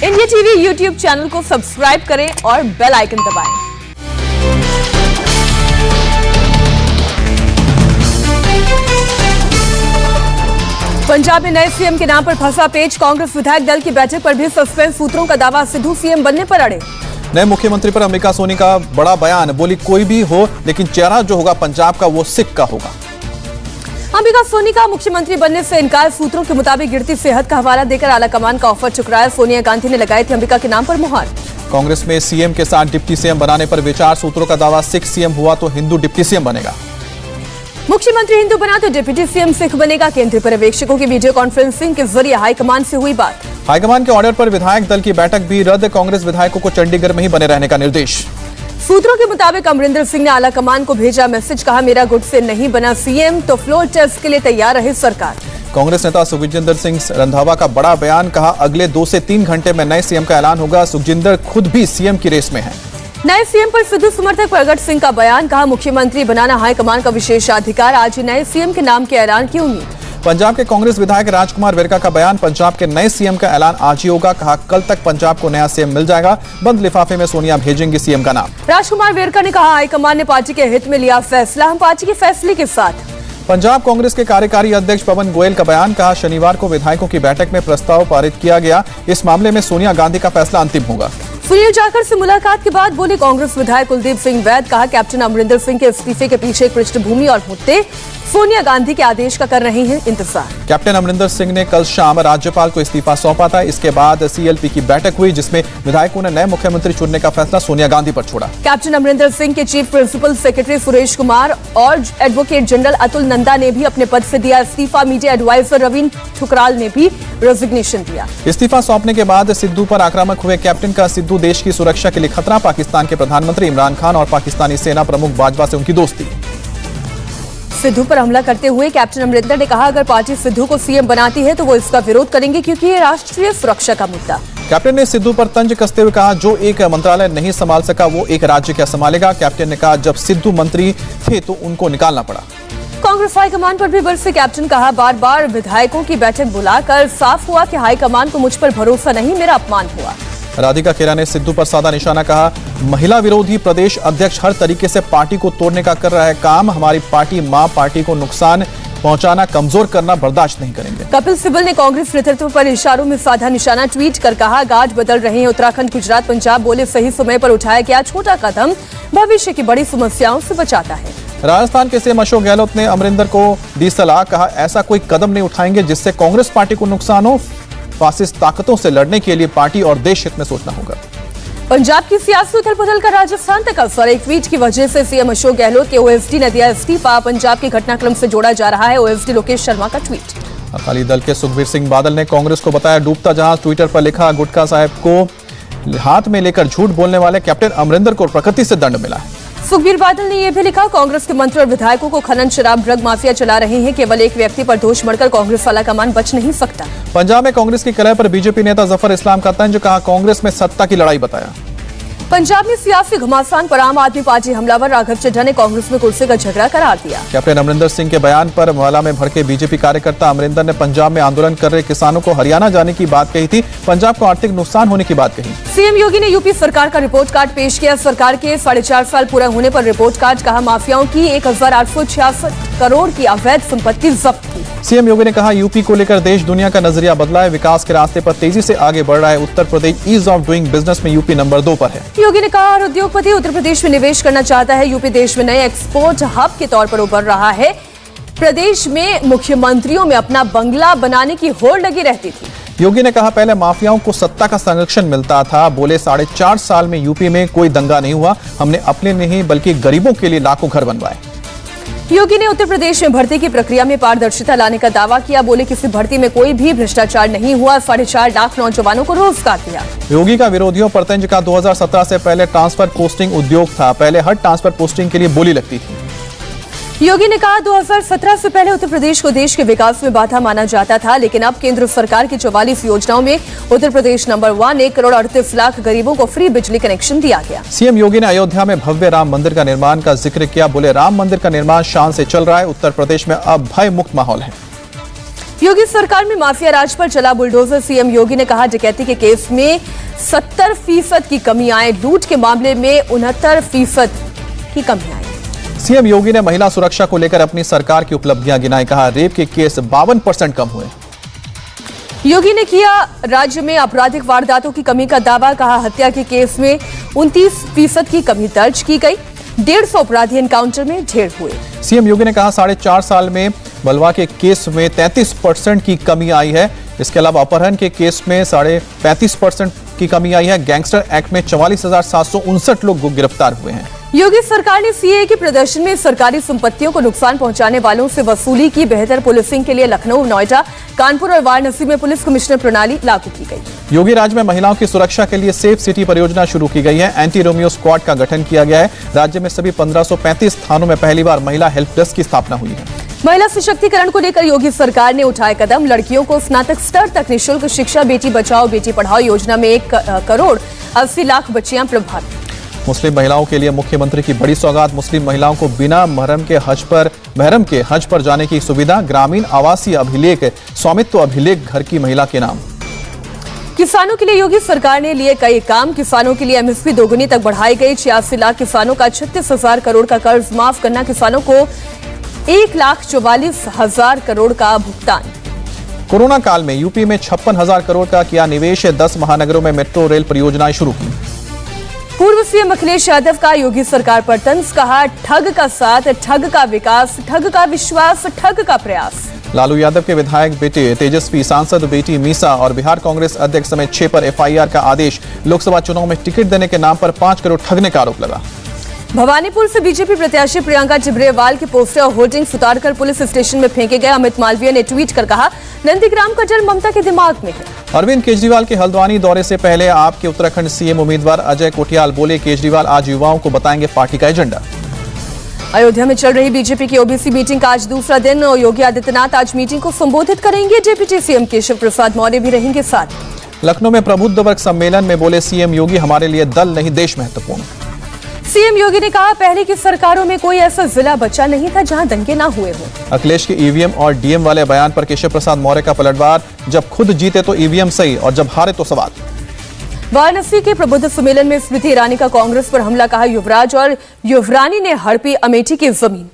India TV YouTube channel को subscribe करें और बेल आइकन दबाएं। पंजाब में नए सीएम के नाम पर फंसा पेच, कांग्रेस विधायक दल की बैठक पर भी सस्पेंस, सूत्रों का दावा सिद्धू सीएम बनने पर अड़े। नए मुख्यमंत्री पर अंबिका सोनी का बड़ा बयान, बोली कोई भी हो लेकिन चेहरा जो होगा पंजाब का वो सिख का होगा। अंबिका सोनी का मुख्यमंत्री बनने से इनकार, सूत्रों के मुताबिक गिरती सेहत का हवाला देकर आलाकमान का ऑफर ठुकराया। सोनिया गांधी ने लगाई थी अंबिका के नाम पर मुहर। कांग्रेस में सीएम के साथ डिप्टी सीएम बनाने पर विचार, सूत्रों का दावा सिख सीएम हुआ तो हिंदू डिप्टी सीएम बनेगा। मुख्यमंत्री हिंदू बना तो डिप्टी सीएम सिख बनेगा। केंद्रीय पर्यवेक्षकों की वीडियो कॉन्फ्रेंसिंग के जरिए हाईकमान से हुई बात। हाईकमान के ऑर्डर पर विधायक दल की बैठक भी रद्द, कांग्रेस विधायकों को चंडीगढ़ में ही बने रहने का निर्देश। सूत्रों के मुताबिक अमरिंदर सिंह ने आलाकमान को भेजा मैसेज, कहा मेरा गुट से नहीं बना सीएम तो फ्लोर टेस्ट के लिए तैयार रहे सरकार। कांग्रेस नेता सुखजिंदर सिंह रंधावा का बड़ा बयान, कहा अगले 2 से 3 घंटे में नए सीएम का ऐलान होगा। सुखजिंदर खुद भी सीएम की रेस में है। नए सीएम पर सिद्धू समर्थक प्रगट सिंह का बयान, कहा मुख्यमंत्री बनाना हाईकमान का विशेषाधिकार, आज ही नए सीएम के नाम के ऐलान की उम्मीद। पंजाब के कांग्रेस विधायक राजकुमार वेरका का बयान, पंजाब के नए सीएम का ऐलान आज ही होगा, कहा कल तक पंजाब को नया सीएम मिल जाएगा, बंद लिफाफे में सोनिया भेजेंगी सीएम का नाम। राजकुमार वेरका ने कहा हाईकमान ने पार्टी के हित में लिया फैसला, हम पार्टी के फैसले के साथ। पंजाब कांग्रेस के कार्यकारी अध्यक्ष पवन गोयल का बयान, कहा शनिवार को विधायकों की बैठक में प्रस्ताव पारित किया गया, इस मामले में सोनिया गांधी का फैसला अंतिम होगा। सुनील जाखड़ से मुलाकात के बाद बोले कांग्रेस विधायक कुलदीप सिंह वैद, कहा कैप्टन अमरिंदर सिंह के इस्तीफे के पीछे पृष्ठभूमि और मुद्दे सोनिया गांधी के आदेश का कर रहे हैं इंतजार। कैप्टन अमरिंदर सिंह ने कल शाम राज्यपाल को इस्तीफा सौंपा था। इसके बाद सीएलपी की बैठक हुई जिसमें विधायकों ने नए मुख्यमंत्री चुनने का फैसला सोनिया गांधी पर छोड़ा। कैप्टन अमरिंदर सिंह के chief principal secretary Suresh Kumar और एडवोकेट जनरल अतुल नंदा ने भी अपने पद से दिया इस्तीफा। मीडिया एडवाइजर रवीन ठुकराल ने भी रेजिग्नेशन दिया। इस्तीफा सौंपने के बाद सिद्धू पर आक्रामक हुए कैप्टन का, सिद्धू देश की सुरक्षा के लिए खतरा, पाकिस्तान के प्रधानमंत्री इमरान खान और पाकिस्तानी सेना प्रमुख बाजवा से उनकी दोस्ती। सिद्धू पर हमला करते हुए कैप्टन अमरिंदर ने कहा अगर पार्टी सिद्धू को सीएम बनाती है तो वो इसका विरोध करेंगे क्योंकि ये राष्ट्रीय सुरक्षा का मुद्दा। कैप्टन ने सिद्धू पर तंज कसते हुए कहा जो एक मंत्रालय नहीं संभाल सका वो एक राज्य क्या संभालेगा। कैप्टन ने कहा जब सिद्धू मंत्री थे तो उनको निकालना पड़ा। कांग्रेस हाईकमान पर भी बरसे कैप्टन, कहा बार बार विधायकों की बैठक बुलाकर साफ हुआ कि हाईकमान को मुझ पर भरोसा नहीं, मेरा अपमान हुआ। राधिका खेरा ने सिद्धू पर साधा निशाना, कहा महिला विरोधी प्रदेश अध्यक्ष हर तरीके से पार्टी को तोड़ने का कर रहा है काम, हमारी पार्टी मां, पार्टी को नुकसान पहुंचाना, कमजोर करना बर्दाश्त नहीं करेंगे। कपिल सिब्बल ने कांग्रेस नेतृत्व पर इशारों में साधा निशाना, ट्वीट कर कहा गाज बदल रहे हैं उत्तराखंड, गुजरात, पंजाब, बोले सही समय पर उठाया गया छोटा कदम भविष्य की बड़ी समस्याओं से बचाता है। राजस्थान के सीएम अशोक गहलोत ने अमरिंदर को दी सलाह, कहा ऐसा कोई कदम नहीं उठाएंगे जिससे कांग्रेस पार्टी को नुकसान हो, फासिस्ट ताकतों से लड़ने के लिए पार्टी और देश हित में सोचना होगा। पंजाब की सियासी उथल पुथल का राजस्थान तक असर, एक ट्वीट की वजह से सीएम अशोक गहलोत के ओएसडी ने दिया इस्तीफा, पंजाब के घटनाक्रम से जोड़ा जा रहा है ओएसडी लोकेश शर्मा का ट्वीट। अकाली दल के सुखबीर सिंह बादल ने कांग्रेस को बताया डूबता जहाज, ट्विटर पर लिखा गुटखा साहब को हाथ में लेकर झूठ बोलने वाले कैप्टन अमरिंदर को प्रकृति से दंड मिला है। सुखबीर बादल ने यह भी लिखा कांग्रेस के मंत्री और विधायकों को खनन, शराब, ड्रग माफिया चला रहे हैं, केवल एक व्यक्ति पर दोष मढ़कर कांग्रेस वाला कमान बच नहीं सकता। पंजाब में कांग्रेस की कलह पर बीजेपी नेता जफर इस्लाम का तंज, कहा कांग्रेस में सत्ता की लड़ाई बताया। पंजाब में सियासी घमासान पर आम आदमी पार्टी हमलावर राघव चड्ढा ने कांग्रेस में कुर्सी का झगड़ा करार दिया। कैप्टन अमरिंदर सिंह के बयान पर मुहल्ला में भड़के बीजेपी कार्यकर्ता, अमरिंदर ने पंजाब में आंदोलन कर रहे किसानों को हरियाणा जाने की बात कही थी, पंजाब को आर्थिक नुकसान होने की बात कही। सीएम योगी ने यूपी सरकार का रिपोर्ट कार्ड पेश किया, सरकार के 4.5 साल पूरा होने पर रिपोर्ट कार्ड, कहा माफियाओं की 1866 करोड़ की अवैध संपत्ति जब्त की। सीएम योगी ने कहा यूपी को लेकर देश दुनिया का नजरिया बदला है, विकास के रास्ते पर तेजी से आगे बढ़ रहा है, Uttar Pradesh ease of doing business में यूपी नंबर 2 पर है। योगी ने कहा हर उद्योगपति उत्तर प्रदेश में निवेश करना चाहता है, यूपी देश में नए एक्सपोर्ट हब के तौर पर उभर रहा है, प्रदेश में मुख्यमंत्रियों में अपना बंगला बनाने की होड़ लगी रहती थी। योगी ने कहा पहले माफियाओं को सत्ता का संरक्षण मिलता था, बोले 4.5 साल में यूपी में कोई दंगा नहीं हुआ, हमने अपने नहीं बल्कि गरीबों के लिए लाखों घर बनवाए। योगी ने उत्तर प्रदेश में भर्ती की प्रक्रिया में पारदर्शिता लाने का दावा किया, बोले किसी भर्ती में कोई भी भ्रष्टाचार नहीं हुआ, 4.5 लाख नौजवानों को रोजगार दिया। योगी का विरोधियों पर तंज, का 2017 से पहले ट्रांसफर पोस्टिंग उद्योग था, पहले हर ट्रांसफर पोस्टिंग के लिए बोली लगती थी। योगी ने कहा 2017 से पहले उत्तर प्रदेश को देश के विकास में बाधा माना जाता था, लेकिन अब केंद्र सरकार की 44 योजनाओं में उत्तर प्रदेश नंबर 1, 1 करोड़ 38 लाख गरीबों को फ्री बिजली कनेक्शन दिया गया। सीएम योगी ने अयोध्या में भव्य राम मंदिर का निर्माण का जिक्र किया, बोले राम मंदिर का निर्माण शान से चल रहा है, उत्तर प्रदेश में अब भय मुक्त माहौल है। योगी सरकार में माफिया राज पर चला बुलडोजर। सीएम योगी ने कहा डकैती के केस में 70% की कमी आए, लूट के मामले में 69% की कमी आई। सीएम योगी ने महिला सुरक्षा को लेकर अपनी सरकार की उपलब्धियां गिनाई। कहा रेप के केस 52% कम हुए। योगी ने किया राज्य में आपराधिक वारदातों की कमी का दावा। कहा हत्या के केस में 29% की कमी दर्ज की गई। 150 अपराधी एनकाउंटर में ढेर हुए। सीएम योगी ने कहा 4.5 साल में बलवा के केस में 33% की कमी आई है। इसके अलावा अपहरण के केस में 35.5% की कमी आई है। गैंगस्टर एक्ट में 44,759 लोग गिरफ्तार हुए हैं। योगी सरकार ने सीए के प्रदर्शन में सरकारी संपत्तियों को नुकसान पहुंचाने वालों से वसूली की। बेहतर पुलिसिंग के लिए लखनऊ, नोएडा, कानपुर और वाराणसी में पुलिस कमिश्नर प्रणाली लागू की गई। योगी राज्य में महिलाओं की सुरक्षा के लिए सेफ सिटी परियोजना शुरू की गई है। एंटी रोमियो स्क्वाड का गठन किया गया है। राज्य में सभी 1535 थानों में पहली बार महिला हेल्प डेस्क की स्थापना हुई है। महिला सशक्तिकरण को लेकर योगी सरकार ने उठाए कदम। लड़कियों को स्नातक स्तर तक निःशुल्क शिक्षा। बेटी बचाओ बेटी पढ़ाओ योजना में 1 करोड़ 80 लाख बच्चियां प्रभावित। मुस्लिम महिलाओं के लिए मुख्यमंत्री की बड़ी सौगात। मुस्लिम महिलाओं को बिना महरम के हज पर जाने की सुविधा। ग्रामीण आवासीय अभिलेख, स्वामित्व अभिलेख घर की महिला के नाम। किसानों के लिए योगी सरकार ने लिए कई काम। किसानों के लिए एमएसपी दोगुनी तक बढ़ाई गई। 86 लाख किसानों का 36,000 करोड़ का कर्ज माफ करना। किसानों को 1,44,000 करोड़ का भुगतान। कोरोना काल में यूपी में 56,000 करोड़ का किया निवेश। 10 महानगरों में मेट्रो रेल परियोजनाएं शुरू की। पूर्व सीएम अखिलेश यादव का योगी सरकार पर तंज। कहा ठग का साथ, ठग का विकास, ठग का विश्वास, ठग का प्रयास। लालू यादव के विधायक बेटे तेजस्वी, सांसद बेटी मीसा और बिहार कांग्रेस अध्यक्ष समेत 6 पर एफआईआर का आदेश। लोकसभा चुनाव में टिकट देने के नाम पर 5 करोड़ ठगने का आरोप लगा। भवानीपुर से बीजेपी प्रत्याशी प्रियंका टिब्रेवाल के पोस्टर और होर्डिंग्स उतारकर पुलिस स्टेशन में फेंके गए। अमित मालवीय ने ट्वीट कर कहा नंदीग्राम का जल ममता के दिमाग में है। अरविंद केजरीवाल के हल्द्वानी दौरे से पहले आपके उत्तराखंड सीएम उम्मीदवार अजय कोठियाल बोले केजरीवाल आज युवाओं को बताएंगे पार्टी का एजेंडा। अयोध्या में चल रही बीजेपी की ओबीसी मीटिंग का आज दूसरा दिन। योगी आदित्यनाथ आज मीटिंग को संबोधित करेंगे। डिप्टी सीएम केशव प्रसाद मौर्य भी रहेंगे साथ। लखनऊ में प्रबुद्ध वर्ग सम्मेलन में बोले सीएम योगी हमारे लिए दल नहीं देश महत्वपूर्ण। सीएम योगी ने कहा पहले की सरकारों में कोई ऐसा जिला बचा नहीं था जहां दंगे ना हुए हों। अखिलेश के ईवीएम और डीएम वाले बयान पर केशव प्रसाद मौर्य का पलटवार। जब खुद जीते तो ईवीएम सही और जब हारे तो सवाल। वाराणसी के प्रबुद्ध सम्मेलन में स्मृति ईरानी का कांग्रेस पर हमला। कहा युवराज और युवरानी ने हड़पी अमेठी की जमीन।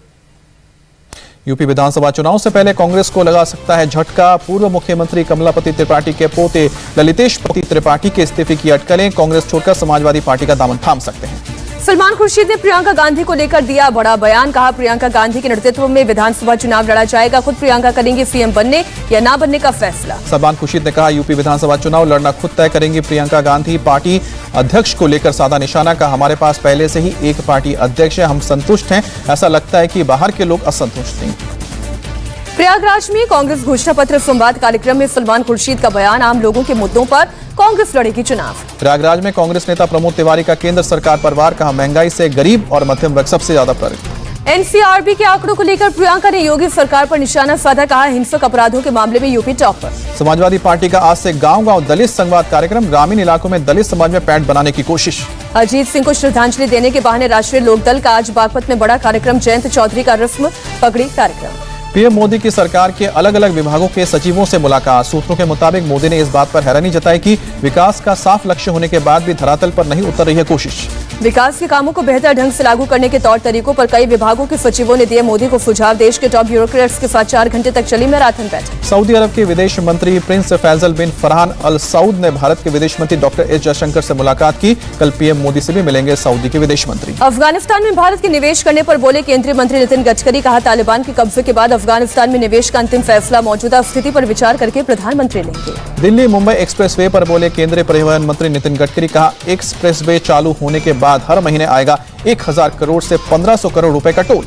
यूपी विधानसभा चुनाव से पहले कांग्रेस को लगा सकता है झटका। पूर्व मुख्यमंत्री कमलापति त्रिपाठी के पोते ललितेश पति त्रिपाठी के इस्तीफे की अटकलें। कांग्रेस छोड़कर समाजवादी पार्टी का दामन थाम सकते हैं। सलमान खुर्शीद ने प्रियंका गांधी को लेकर दिया बड़ा बयान। कहा प्रियंका गांधी के नेतृत्व में विधानसभा चुनाव लड़ा जाएगा। खुद प्रियंका करेंगे सीएम बनने या ना बनने का फैसला। सलमान खुर्शीद ने कहा यूपी विधानसभा चुनाव लड़ना खुद तय करेंगी प्रियंका गांधी। पार्टी अध्यक्ष को लेकर साधा निशाना। कहा हमारे पास पहले से ही एक पार्टी अध्यक्ष है, हम संतुष्ट हैं। ऐसा लगता है कि बाहर के लोग असंतुष्ट नहीं। प्रयागराज में कांग्रेस घोषणा पत्र संवाद कार्यक्रम में सलमान खुर्शीद का बयान। आम लोगों के मुद्दों पर कांग्रेस लड़ेगी चुनाव। प्रयागराज में कांग्रेस नेता प्रमोद तिवारी का केंद्र सरकार पर वार। कहा महंगाई से गरीब और मध्यम वर्ग सबसे ज्यादा प्रभावित। एनसीआरबी के आंकड़ों को लेकर प्रियंका ने योगी सरकार पर निशाना साधा। कहा हिंसक अपराधों के मामले में यूपी टॉप पर। समाजवादी पार्टी का आज से गांव-गांव दलित संवाद कार्यक्रम। ग्रामीण इलाकों में दलित समाज में पैठ बनाने की कोशिश। अजीत सिंह को श्रद्धांजलि देने के बहाने राष्ट्रीय लोकदल का आज बागपत में बड़ा कार्यक्रम। जयंत चौधरी का रस्म पगड़ी कार्यक्रम। पीएम मोदी की सरकार के अलग अलग विभागों के सचिवों से मुलाकात। सूत्रों के मुताबिक मोदी ने इस बात पर हैरानी जताई कि विकास का साफ लक्ष्य होने के बाद भी धरातल पर नहीं उतर रही है कोशिश। विकास के कामों को बेहतर ढंग से लागू करने के तौर तरीकों पर कई विभागों के सचिवों ने दिए मोदी को सुझाव। देश के टॉप ब्यूरोक्रेट्स के साथ 4 घंटे तक चली मैराथन बैठक। सऊदी अरब के विदेश मंत्री प्रिंस फैसल बिन फरहान अल सऊद ने भारत के विदेश मंत्री डॉक्टर एस जयशंकर से मुलाकात की। कल पीएम मोदी से भी मिलेंगे सऊदी के विदेश मंत्री। अफगानिस्तान में भारत के निवेश करने पर बोले केंद्रीय मंत्री नितिन गडकरी। कहा तालिबान के कब्जे के बाद अफगानिस्तान में निवेश का अंतिम फैसला मौजूदा स्थिति पर विचार करके प्रधानमंत्री लेंगे। दिल्ली मुंबई एक्सप्रेसवे पर बोले केंद्रीय परिवहन मंत्री नितिन गडकरी। कहा एक्सप्रेसवे चालू होने के बाद हर महीने आएगा 1000 करोड़ से 1500 करोड़ रुपए का टोल।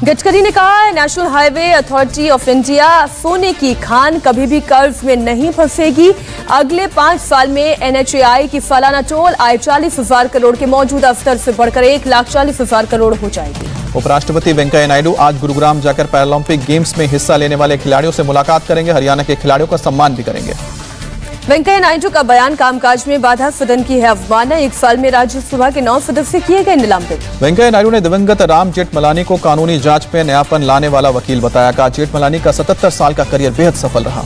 गडकरी ने कहा national highway authority of India सोने की खान कभी भी कर्ज में नहीं फंसेगी। अगले 5 साल में एनएचएआई की सालाना टोल आय 40,000 करोड़ के मौजूदा स्तर से बढ़कर 1,40,000 करोड़ हो जाएगी। उपराष्ट्रपति वेंकैया नायडू आज गुरुग्राम जाकर पैरालंपिक गेम्स में हिस्सा लेने वाले खिलाड़ियों से मुलाकात करेंगे। हरियाणा के खिलाड़ियों का सम्मान भी करेंगे। वेंकैया नायडू का बयान कामकाज में बाधा, सदन की है अवमानना, 1 साल में राज्यसभा के 9 सदस्य किए गए निलंबित। वेंकैया नायडू ने दिवंगत राम जेठमलानी को कानूनी जांच में नयापन लाने वाला वकील बताया। कहा, जेठमलानी का 77 साल का करियर बेहद सफल रहा।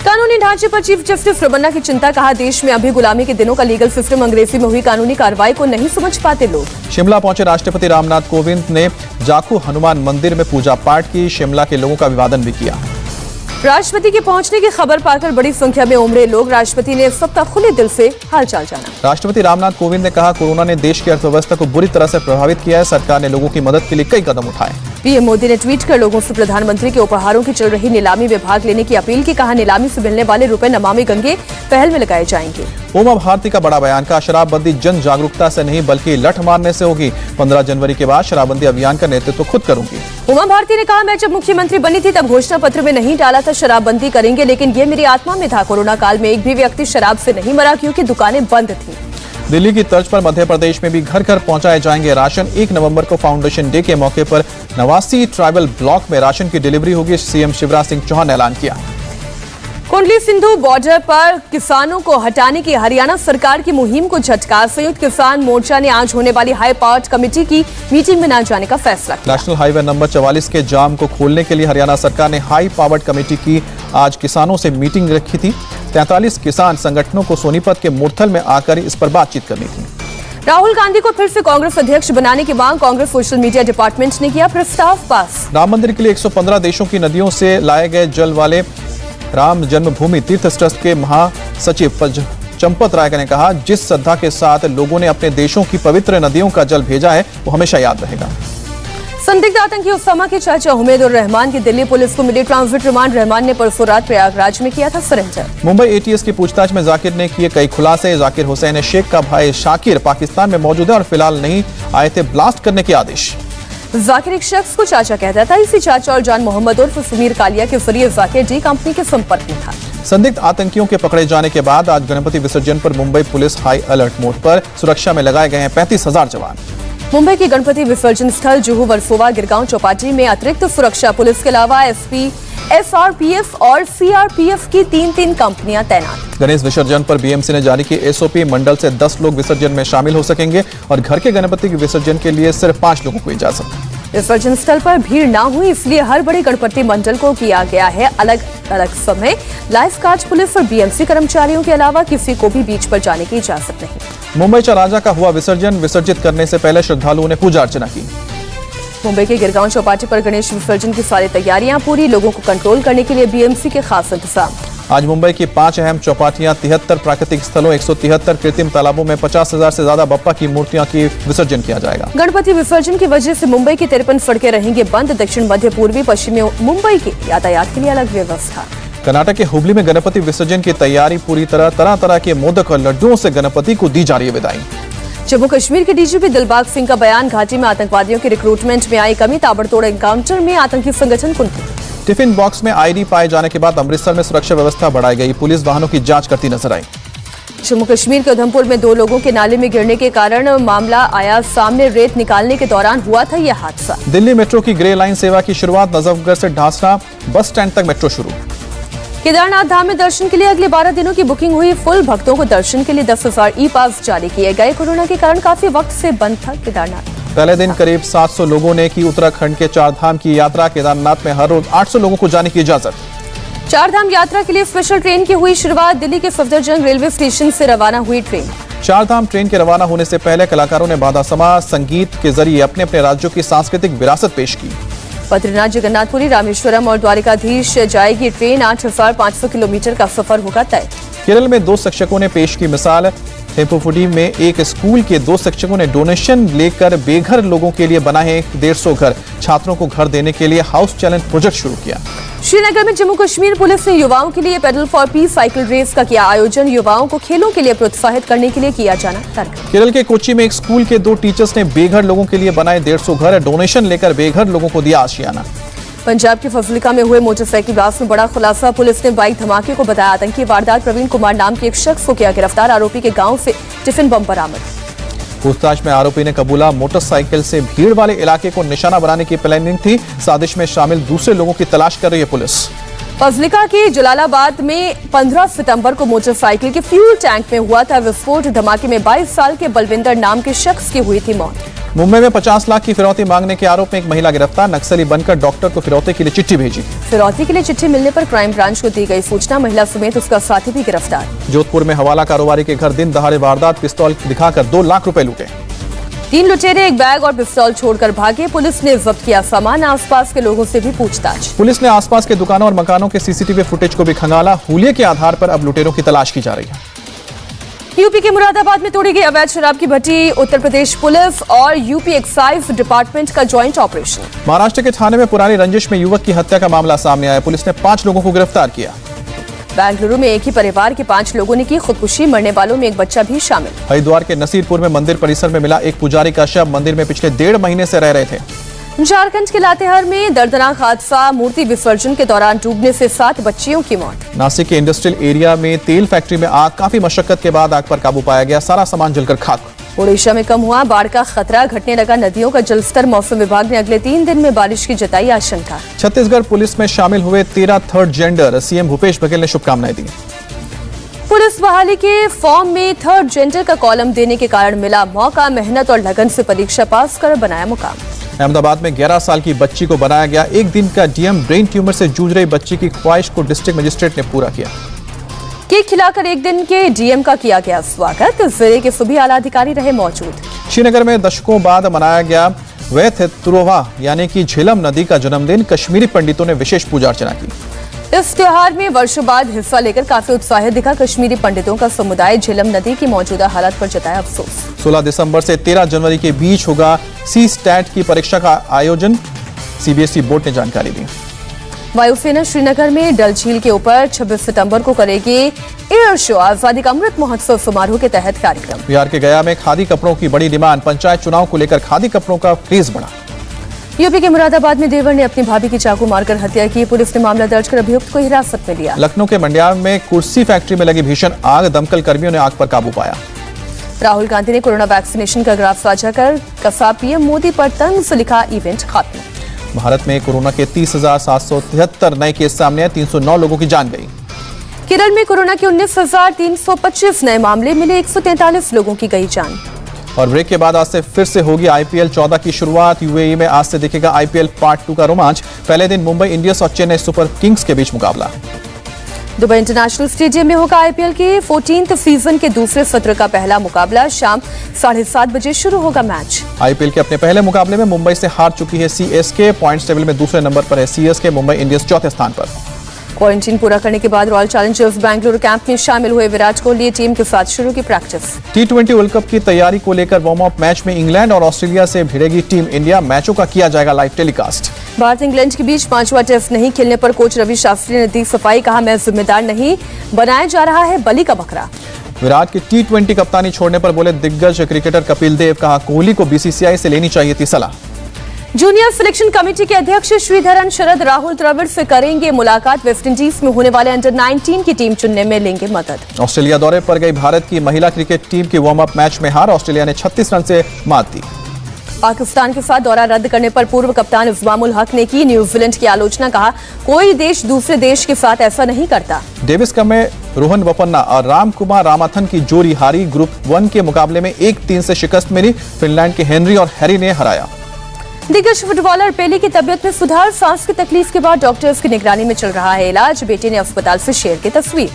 कानूनी ढांचे पर चीफ जस्टिस रमन्ना की चिंता। कहा, देश में अभी गुलामी के दिनों का लीगल सिस्टम, अंग्रेजी में हुई कानूनी कार्रवाई को नहीं समझ पाते लोग। शिमला पहुंचे राष्ट्रपति रामनाथ कोविंद ने जाखू हनुमान मंदिर में पूजा पाठ की। शिमला के लोगों का अभिवादन भी किया। राष्ट्रपति के पहुंचने की खबर पाकर बड़ी संख्या में उमड़े लोग। राष्ट्रपति ने सबका खुले दिल से हालचाल जाना। राष्ट्रपति रामनाथ कोविंद ने कहा, कोरोना ने देश की अर्थव्यवस्था को बुरी तरह से प्रभावित किया है। सरकार ने लोगों की मदद के लिए कई कदम उठाए। पीएम मोदी ने ट्वीट कर लोगों से प्रधानमंत्री के उपहारों की चल रही नीलामी में भाग लेने की अपील की। कहा, नीलामी से मिलने वाले रुपए नमामि गंगे पहल में लगाए जाएंगे। उमा भारती का बड़ा बयान। का शराबबंदी जन जागरूकता से नहीं बल्कि लठ मारने से होगी। 15 जनवरी के बाद शराबबंदी अभियान का नेतृत्व खुद करूंगी। उमा भारती ने कहा, मैं जब मुख्यमंत्री बनी थी तब घोषणा पत्र में नहीं डाला था शराबबंदी करेंगे, लेकिन ये मेरी आत्मा में था। कोरोना काल में एक भी व्यक्ति शराब से नहीं मरा क्योंकि दुकानें बंद थी। दिल्ली की तर्ज पर मध्य प्रदेश में भी घर घर पहुंचाए जाएंगे राशन। 1 नवंबर को फाउंडेशन डे के मौके पर 89 ट्राइबल ब्लॉक में राशन की डिलीवरी होगी। सीएम शिवराज सिंह चौहान ने ऐलान किया। कुंडली सिंधु बॉर्डर पर किसानों को हटाने की हरियाणा सरकार की मुहिम को झटका। संयुक्त किसान मोर्चा ने आज होने वाली हाई पावर्ड कमेटी की मीटिंग में न जाने का फैसला किया। नेशनल हाईवे नंबर 44 के जाम को खोलने के लिए हरियाणा सरकार ने हाई पावर्ड कमेटी की आज किसानों से मीटिंग रखी थी। 43 किसान संगठनों को सोनीपत के मुरथल में आकर इस पर बातचीत करनी थी। राहुल गांधी को फिर से कांग्रेस अध्यक्ष बनाने की मांग। कांग्रेस सोशल मीडिया डिपार्टमेंट ने किया प्रस्ताव पास। राम मंदिर के लिए 115 देशों की नदियों से लाए गए जल वाले राम जन्मभूमि तीर्थ ट्रस्ट के महासचिव चंपत राय ने कहा, जिस श्रद्धा के साथ लोगों ने अपने देशों की पवित्र नदियों का जल भेजा है वो हमेशा याद रहेगा। संदिग्ध आतंकी उसामा के चाचा हुमैद उर रहमान की दिल्ली पुलिस को मिली ट्रांजिट रिमांड। रहमान ने परसों रात प्रयागराज में किया था सरेंडर। मुंबई एटीएस की पूछताछ में जाकिर ने किए कई खुलासे। जाकिर हुसैन शेख का भाई शाकिर पाकिस्तान में मौजूद है और फिलहाल नहीं आए थे ब्लास्ट करने के आदेश। जाकिर एक शख्स को चाचा कहता था। इसी चाचा और जान मोहम्मद उर्फ समीर कालिया के जरिए जाकिर डी कंपनी के संपर्क में था। संदिग्ध आतंकियों के पकड़े जाने के बाद आज गणपति विसर्जन पर Mumbai police high alert mode पर। सुरक्षा में लगाए गए हैं 35,000 जवान। मुंबई के गणपति विसर्जन स्थल जुहू, वर्सोवा, गिरगांव, चौपाटी में अतिरिक्त सुरक्षा पुलिस के अलावा एसपी, एसआरपीएफ और सीआरपीएफ की 3-3 कंपनियां तैनात। गणेश विसर्जन पर बीएमसी ने जारी की एसओपी। मंडल से 10 लोग विसर्जन में शामिल हो सकेंगे और घर के गणपति के विसर्जन के लिए सिर्फ 5 लोगों को इजाजत। विसर्जन स्थल पर भीड़ ना हुई इसलिए हर बड़े गणपति मंडल को किया गया है अलग अलग समय। लाइफ गार्ड पुलिस और बीएमसी कर्मचारियों के अलावा किसी को भी बीच पर जाने की इजाजत नहीं। मुंबई राजा का हुआ विसर्जन। विसर्जित करने से पहले श्रद्धालुओं ने पूजा अर्चना की। मुंबई के गिरगांव चौपाटी पर गणेश विसर्जन की सारी तैयारियां पूरी। लोगों को कंट्रोल करने के लिए बीएमसी के खास इंतजाम। आज मुंबई की 5 अहम चौपाटियां, 73 प्राकृतिक स्थलों, 173 कृत्रिम तालाबों में 50,000 से ज्यादा बप्पा की मूर्तियां की विसर्जन किया जाएगा। गणपति विसर्जन की वजह से मुंबई की 53 सड़कें रहेंगी बंद। दक्षिण, मध्य, पूर्वी, पश्चिमी मुंबई के यातायात के लिए अलग व्यवस्था। कर्नाटक के हुबली में गणपति विसर्जन की तैयारी पूरी तरह के मोदक और लड्डुओं से गणपति को दी जा रही है विदाई। जम्मू कश्मीर के डीजीपी दिलबाग सिंह का बयान। घाटी में आतंकवादियों के रिक्रूटमेंट में आई कमी। ताबड़तोड़ एनकाउंटर में आतंकी संगठन कुंठित। टिफिन बॉक्स में आईडी पाए जाने के बाद अमृतसर में सुरक्षा व्यवस्था बढ़ाई गई। पुलिस वाहनों की जांच करती नजर आई। जम्मू कश्मीर के उधमपुर में 2 लोगों के नाले में गिरने के कारण मामला आया सामने। रेत निकालने के दौरान हुआ था यह हादसा। दिल्ली मेट्रो की ग्रे लाइन सेवा की शुरुआत। नजफगढ़ से ढांसना बस स्टैंड तक मेट्रो शुरू। केदारनाथ धाम में दर्शन के लिए अगले 12 दिनों की बुकिंग हुई फुल। भक्तों को दर्शन के लिए 10,000 ई पास जारी किए गए। कोरोना के कारण काफी वक्त से बंद था केदारनाथ। पहले दिन करीब 700 लोगों ने की उत्तराखंड के 4 धाम की यात्रा। केदारनाथ में हर रोज 800 लोगों को जाने की इजाजत। 4 धाम यात्रा के लिए स्पेशल ट्रेन की हुई शुरुआत। दिल्ली के सफदरजंग रेलवे स्टेशन से रवाना हुई ट्रेन। 4 धाम ट्रेन के रवाना होने से पहले कलाकारों ने बाधा समाज संगीत के जरिए अपने अपने राज्यों की सांस्कृतिक विरासत पेश की। बद्रीनाथ, जगन्नाथपुरी, रामेश्वरम और द्वारिकाधीश जाएगी ट्रेन। 8,500 किलोमीटर का सफर होगा तय। केरल में 2 शिक्षकों ने पेश की मिसाल। थेम्पुफुडी में एक स्कूल के 2 शिक्षकों ने डोनेशन लेकर बेघर लोगों के लिए बनाए 150 घर। छात्रों को घर देने के लिए हाउस चैलेंज प्रोजेक्ट शुरू किया। श्रीनगर में जम्मू कश्मीर पुलिस ने युवाओं के लिए pedal for peace cycle race का किया आयोजन। युवाओं को खेलों के लिए प्रोत्साहित करने के लिए किया जाना तर्क। केरल के कोच्चि में एक स्कूल के 2 टीचर्स ने बेघर लोगों के लिए बनाए 150 घर। डोनेशन लेकर बेघर लोगों को दिया आशियाना। पंजाब के फजलिका में हुए मोटरसाइकिल ब्लास्ट में बड़ा खुलासा। पुलिस ने बाइक धमाके को बताया आतंकी वारदात। प्रवीण कुमार नाम के एक शख्स को किया गिरफ्तार। आरोपी के गांव से टिफिन बम बरामद। पूछताछ में आरोपी ने कबूला मोटरसाइकिल से भीड़ वाले इलाके को निशाना बनाने की प्लानिंग थी। साजिश में शामिल दूसरे लोगों की तलाश कर रही है पुलिस। फजलिका के जलालाबाद में 15 सितंबर को मोटरसाइकिल के फ्यूल टैंक में हुआ था विस्फोट। धमाके में 22 साल के बलविंदर नाम के शख्स की हुई थी मौत। मुंबई में 50 लाख की फिरौती मांगने के आरोप में एक महिला गिरफ्तार। नक्सली बनकर डॉक्टर को फिरौती के लिए चिट्ठी भेजी। फिरौती के लिए चिट्ठी मिलने पर क्राइम ब्रांच को दी गई सूचना। महिला समेत उसका साथी भी गिरफ्तार। जोधपुर में हवाला कारोबारी के घर दिन दहाड़े वारदात, पिस्तौल दिखाकर 2 लाख रुपए लूटे। 3 लुटेरे एक बैग और पिस्तौल छोड़कर भागे। पुलिस ने जब्त किया सामान। आसपास के लोगों से भी पूछताछ। पुलिस ने आसपास के दुकानों और मकानों के सीसीटीवी फुटेज को भी खंगाला। हुलिये के आधार पर अब लुटेरों की तलाश की जा रही है। यूपी के मुरादाबाद में तोड़ी गई अवैध शराब की भट्टी। उत्तर प्रदेश पुलिस और यूपी एक्साइज डिपार्टमेंट का ज्वाइंट ऑपरेशन। महाराष्ट्र के थाने में पुरानी रंजिश में युवक की हत्या का मामला सामने आया। पुलिस ने 5 लोगों को गिरफ्तार किया। बेंगलुरु में एक ही परिवार के 5 लोगों ने की खुदकुशी। मरने वालों में एक बच्चा भी शामिल। हरिद्वार के नसीरपुर में मंदिर परिसर में मिला एक पुजारी का शव। मंदिर में पिछले 1.5 महीने से रह रहे थे। झारखंड के लातेहार में दर्दनाक हादसा। मूर्ति विसर्जन के दौरान डूबने से 7 बच्चियों की मौत। नासिक के इंडस्ट्रियल एरिया में तेल फैक्ट्री में आग। काफी मशक्कत के बाद आग पर काबू पाया गया। सारा सामान जलकर खाक। ओडिशा में कम हुआ बाढ़ का खतरा। घटने लगा नदियों का जलस्तर। मौसम विभाग ने अगले 3 दिन में बारिश की जताई आशंका। छत्तीसगढ़ पुलिस में शामिल हुए 13 third gender. CM Bhupesh Baghel ने शुभकामनाएं दी। पुलिस बहाली के फॉर्म में थर्ड जेंडर का कॉलम देने के कारण मिला मौका। मेहनत और लगन से परीक्षा पास कर बनाया मुकाम। अहमदाबाद में 11 साल की बच्ची को बनाया गया। एक दिन का डीएम। ब्रेन ट्यूमर से जूझ रही बच्ची की ख्वाहिश को डिस्ट्रिक्ट मजिस्ट्रेट ने पूरा किया। केक खिलाकर एक दिन के डीएम का किया गया स्वागत। जिले के सभी आला अधिकारी रहे मौजूद। श्रीनगर में दशकों बाद मनाया गया वैथ तुरोवा यानी कि झेलम नदी का जन्मदिन। कश्मीरी पंडितों ने विशेष पूजा अर्चना की। इस त्योहार में वर्षों बाद हिस्सा लेकर काफी उत्साह दिखा कश्मीरी पंडितों का समुदाय। झेलम नदी की मौजूदा हालत पर जताया अफसोस। 16 दिसंबर से 13 जनवरी के बीच होगा सी स्टैट की परीक्षा का आयोजन। सीबीएसई बोर्ड ने जानकारी दी। वायुसेना श्रीनगर में डल झील के ऊपर 26 सितंबर को करेगी एयर शो। आजादी का अमृत महोत्सव समारोह के तहत कार्यक्रम। बिहार के गया में खादी कपड़ों की बड़ी डिमांड। पंचायत चुनाव को लेकर खादी कपड़ों का क्रेज बढ़ा। यूपी के मुरादाबाद में देवर ने अपनी भाभी की चाकू मारकर हत्या की। पुलिस ने मामला दर्ज कर अभियुक्त को हिरासत में लिया। लखनऊ के मंडिया में कुर्सी फैक्ट्री में लगी भीषण आग। दमकल कर्मियों ने आग पर काबू पाया। राहुल गांधी ने कोरोना वैक्सीनेशन का ग्राफ साझा कर कसा पीएम मोदी पर तंज से लिखा इवेंट खत्म। भारत में कोरोना के 30,773 नए केस सामने आए। 309 लोगों की जान गई। केरल में कोरोना के 19,325 नए मामले मिले। 143 लोगों की गई जान। और ब्रेक के बाद आज से फिर से होगी आईपीएल 14 की शुरुआत। यूएई में आज से दिखेगा आईपीएल पार्ट 2 का रोमांच। पहले दिन मुंबई इंडियंस और चेन्नई सुपर किंग्स के बीच मुकाबला। दुबई इंटरनेशनल स्टेडियम में होगा आईपीएल के 14th सीजन के दूसरे सत्र का पहला मुकाबला। शाम 7:30 बजे शुरू होगा मैच। आईपीएल के अपने पहले मुकाबले में मुंबई से हार चुकी है सीएसके। पॉइंट्स टेबल में दूसरे नंबर पर है सीएसके। मुंबई इंडियंस 4थे स्थान पर। क्वारंटीन पूरा करने के बाद रॉयल चैलेंजर्स बेंगलुरु कैंप में शामिल हुए विराट कोहली। टीम के साथ शुरू की प्रैक्टिस। T20 वर्ल्ड कप की तैयारी को लेकर वार्म अप मैच में इंग्लैंड और ऑस्ट्रेलिया से भिड़ेगी टीम इंडिया। मैचों का किया जाएगा लाइव टेलीकास्ट। भारत इंग्लैंड के बीच 5वां टेस्ट नहीं खेलने पर कोच रवि शास्त्री ने दी सफाई। कहा मैं जिम्मेदार नहीं, बनाया जा रहा है बलि का बकरा। विराट की T20 कप्तानी छोड़ने पर बोले दिग्गज क्रिकेटर कपिल देव। कहा कोहली को बीसीसीआई से लेनी चाहिए थी सलाह। जूनियर सिलेक्शन कमेटी के अध्यक्ष श्रीधरन शरद राहुल द्रविड़ से करेंगे मुलाकात। वेस्टइंडीज में होने वाले अंडर 19 की टीम चुनने में लेंगे मदद। ऑस्ट्रेलिया दौरे पर गई भारत की महिला क्रिकेट टीम की वार्म अप मैच में हार। ऑस्ट्रेलिया ने 36 रन से मात दी। पाकिस्तान के साथ दौरा रद्द करने पर पूर्व कप्तान इस्मामुल हक ने की न्यूजीलैंड की आलोचना। कहा कोई देश दूसरे देश के साथ ऐसा नहीं करता। डेविस कप में रोहन बोपन्ना और रामकुमार रामाथन की जोड़ी हारी। ग्रुप 1 के मुकाबले में 1-3 से शिकस्त मिली। फिनलैंड के हेनरी और हैरी ने हराया। दिग्गज फुटबॉलर पेली की तबियत में सुधार। सांस की तकलीफ के बाद डॉक्टर्स की निगरानी में चल रहा है इलाज। बेटे ने अस्पताल से शेयर की तस्वीर।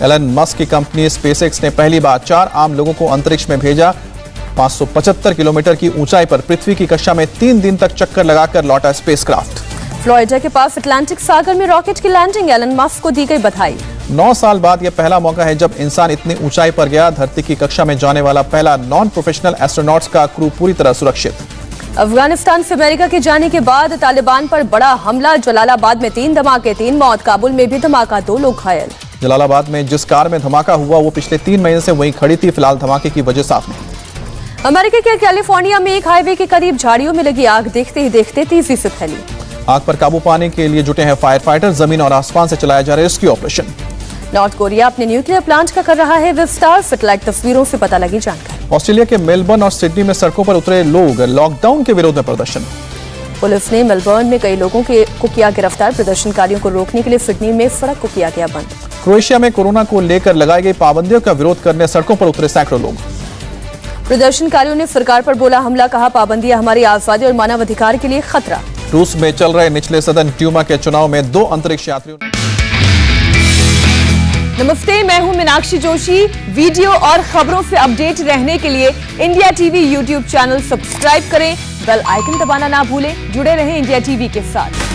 एलन मस्क की कंपनी स्पेसएक्स ने पहली बार 4 आम लोगों को अंतरिक्ष में भेजा। 575 किलोमीटर की ऊंचाई पर पृथ्वी की कक्षा में 3 दिन तक चक्कर लगाकर लौटा स्पेसक्राफ्ट। फ्लोरिडा के पास अटलांटिक सागर में रॉकेट की लैंडिंग। एलन मस्क को दी गई बधाई। 9 साल बाद यह पहला मौका है जब इंसान इतनी ऊंचाई पर गया। धरती की कक्षा में जाने वाला पहला नॉन प्रोफेशनल एस्ट्रोनॉट्स का क्रू पूरी तरह सुरक्षित। अफगानिस्तान से अमेरिका के जाने के बाद तालिबान पर बड़ा हमला। जलालाबाद में 3 धमाके 3 मौत। काबुल में भी धमाका 2 लोग घायल। जलालाबाद में जिस कार में धमाका हुआ वो पिछले 3 महीने से वहीं खड़ी थी। फिलहाल धमाके की वजह साफ नहीं। अमेरिका के कैलिफोर्निया में एक हाईवे के करीब झाड़ियों में लगी आग देखते ही देखते तेजी से फैली। आग पर काबू पाने के लिए जुटे हैं फायर फाइटर। जमीन और आसमान से चलाया जा रहा है रेस्क्यू ऑपरेशन। नॉर्थ कोरिया अपने न्यूक्लियर प्लांट का कर रहा है विस्तार। सैटेलाइट तस्वीरों से पता लगी जानकारी। ऑस्ट्रेलिया के मेलबर्न और सिडनी में सड़कों पर उतरे लोग। लॉकडाउन के विरोध में प्रदर्शन। पुलिस ने मेलबर्न में कई लोगों को किया गिरफ्तार। प्रदर्शनकारियों को रोकने के लिए सिडनी में सड़क को किया गया बंद। क्रोएशिया में कोरोना को लेकर लगाई गई पाबंदियों का विरोध करने सड़कों पर उतरे सैकड़ों लोग। प्रदर्शनकारियों ने सरकार पर बोला हमला, कहा पाबंदियां हमारी आजादी और मानवाधिकार के लिए खतरा। रूस में चल रहे निचले सदन ट्यूमा के चुनाव में 2 अंतरिक्ष यात्रियों। नमस्ते, मैं हूं मीनाक्षी जोशी। वीडियो और खबरों से अपडेट रहने के लिए India TV YouTube channel subscribe करें, बेल आइकन दबाना ना भूलें। जुड़े रहें इंडिया टीवी के साथ।